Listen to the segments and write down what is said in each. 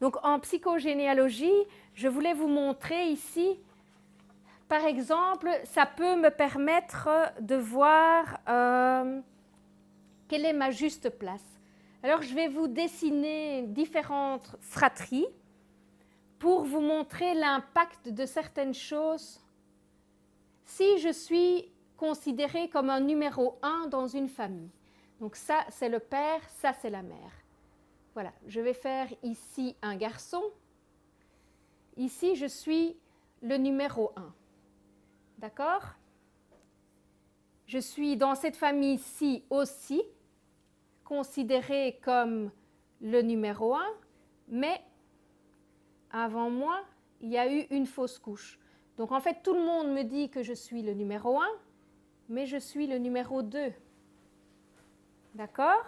Donc en psychogénéalogie, je voulais vous montrer ici, par exemple, ça peut me permettre de voir quelle est ma juste place. Alors je vais vous dessiner différentes fratries pour vous montrer l'impact de certaines choses. Si je suis considérée comme un numéro 1 dans une famille, donc ça c'est le père, ça c'est la mère. Voilà, je vais faire ici un garçon. Ici, je suis le numéro 1. D'accord? Je suis dans cette famille-ci aussi considérée comme le numéro 1, mais avant moi, il y a eu une fausse couche. Donc en fait, tout le monde me dit que je suis le numéro 1, mais je suis le numéro 2. D'accord?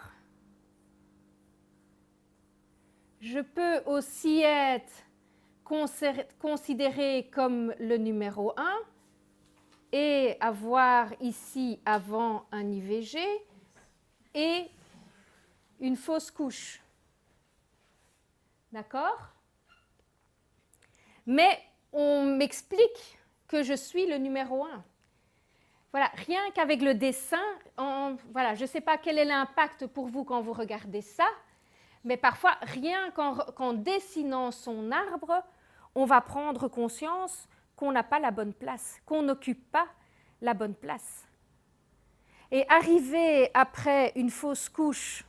Je peux aussi être considéré comme le numéro 1 et avoir ici avant un IVG et une fausse couche. D'accord? Mais on m'explique que je suis le numéro 1. Voilà, rien qu'avec le dessin, voilà, je ne sais pas quel est l'impact pour vous quand vous regardez ça, mais parfois, rien qu'en dessinant son arbre, on va prendre conscience qu'on n'a pas la bonne place, qu'on n'occupe pas la bonne place. Et arriver après une fausse couche,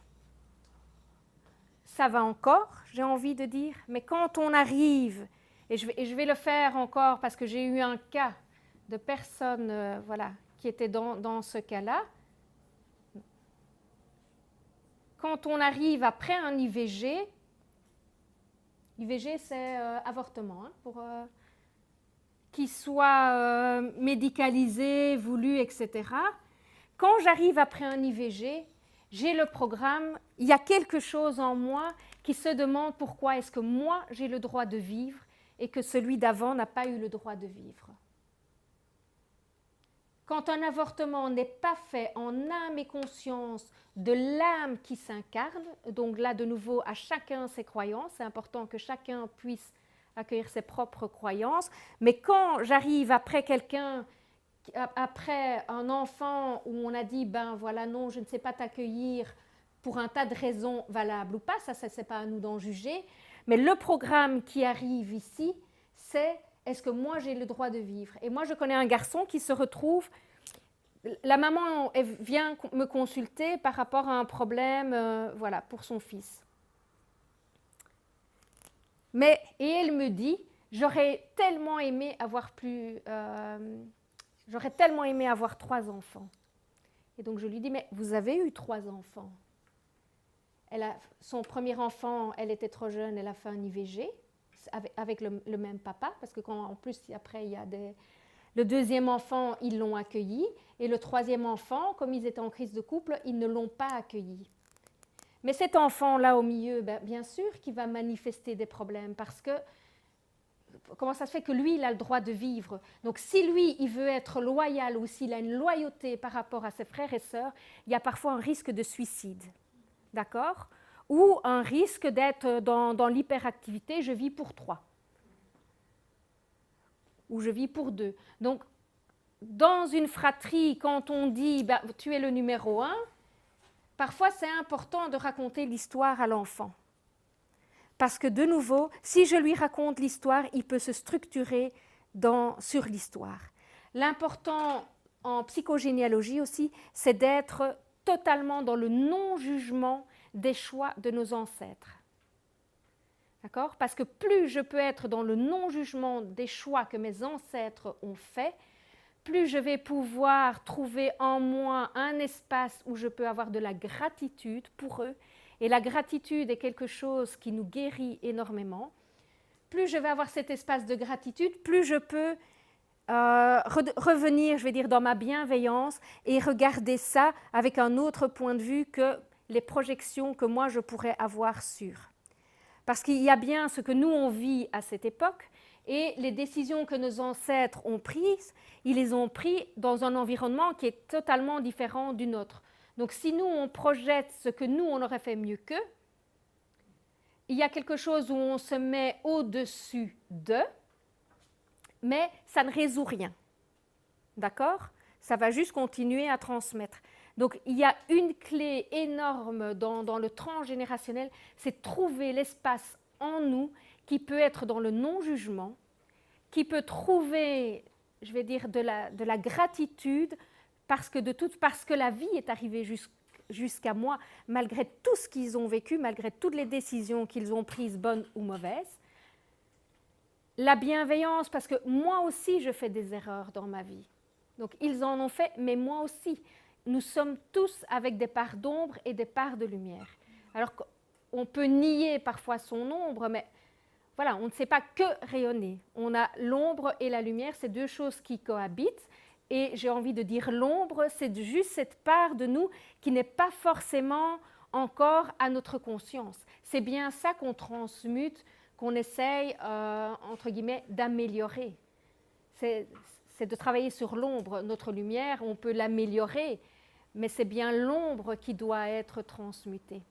ça va encore, j'ai envie de dire, mais quand on arrive, et je vais le faire encore parce que j'ai eu un cas de personne voilà, qui était dans ce cas-là, quand on arrive après un IVG, IVG c'est avortement, hein, pour qu'il soit médicalisé, voulu, etc. Quand j'arrive après un IVG, j'ai le programme, il y a quelque chose en moi qui se demande pourquoi est-ce que moi j'ai le droit de vivre et que celui d'avant n'a pas eu le droit de vivre. Quand un avortement n'est pas fait en âme et conscience de l'âme qui s'incarne, donc là de nouveau à chacun ses croyances, c'est important que chacun puisse accueillir ses propres croyances, mais quand j'arrive après quelqu'un, après un enfant où on a dit ben voilà non je ne sais pas t'accueillir pour un tas de raisons valables ou pas, ça c'est pas à nous d'en juger, mais le programme qui arrive ici c'est est-ce que moi j'ai le droit de vivre? Et moi je connais un garçon qui se retrouve, la maman vient me consulter par rapport à un problème voilà, pour son fils. Mais, et elle me dit, j'aurais tellement aimé avoir j'aurais tellement aimé avoir 3 enfants. Et donc je lui dis, mais vous avez eu 3 enfants. Son premier enfant, elle était trop jeune, elle a fait un IVG avec le même papa, parce que en plus, après, il y a le deuxième enfant, ils l'ont accueilli, et le troisième enfant, comme ils étaient en crise de couple, ils ne l'ont pas accueilli. Mais cet enfant-là au milieu, bien sûr qu'il va manifester des problèmes, parce que comment ça se fait que lui, il a le droit de vivre? Donc si lui, il veut être loyal ou s'il a une loyauté par rapport à ses frères et sœurs, il y a parfois un risque de suicide. D'accord? Ou un risque d'être dans l'hyperactivité, je vis pour 3. Ou je vis pour 2. Donc, dans une fratrie, quand on dit tu es le numéro 1, parfois c'est important de raconter l'histoire à l'enfant. Parce que de nouveau, si je lui raconte l'histoire, il peut se structurer sur l'histoire. L'important en psychogénéalogie aussi, c'est d'être totalement dans le non-jugement des choix de nos ancêtres. D'accord? Parce que plus je peux être dans le non-jugement des choix que mes ancêtres ont faits, plus je vais pouvoir trouver en moi un espace où je peux avoir de la gratitude pour eux. Et la gratitude est quelque chose qui nous guérit énormément. Plus je vais avoir cet espace de gratitude, plus je peux revenir, je vais dire, dans ma bienveillance et regarder ça avec un autre point de vue que les projections que moi je pourrais avoir sur. Parce qu'il y a bien ce que nous on vit à cette époque et les décisions que nos ancêtres ont prises, ils les ont prises dans un environnement qui est totalement différent du nôtre. Donc si nous on projette ce que nous on aurait fait mieux qu'eux, il y a quelque chose où on se met au-dessus de, mais ça ne résout rien. D'accord? Ça va juste continuer à transmettre. Donc, il y a une clé énorme dans le transgénérationnel, c'est trouver l'espace en nous qui peut être dans le non-jugement, qui peut trouver, je vais dire, de la gratitude parce que la vie est arrivée jusqu'à moi, malgré tout ce qu'ils ont vécu, malgré toutes les décisions qu'ils ont prises, bonnes ou mauvaises. La bienveillance, parce que moi aussi, je fais des erreurs dans ma vie. Donc, ils en ont fait, mais moi aussi. Nous sommes tous avec des parts d'ombre et des parts de lumière. Alors qu'on peut nier parfois son ombre, mais voilà, on ne sait pas que rayonner. On a l'ombre et la lumière, c'est deux choses qui cohabitent. Et j'ai envie de dire l'ombre, c'est juste cette part de nous qui n'est pas forcément encore à notre conscience. C'est bien ça qu'on transmute, qu'on essaye, entre guillemets, d'améliorer. C'est de travailler sur l'ombre. Notre lumière, on peut l'améliorer, mais c'est bien l'ombre qui doit être transmutée.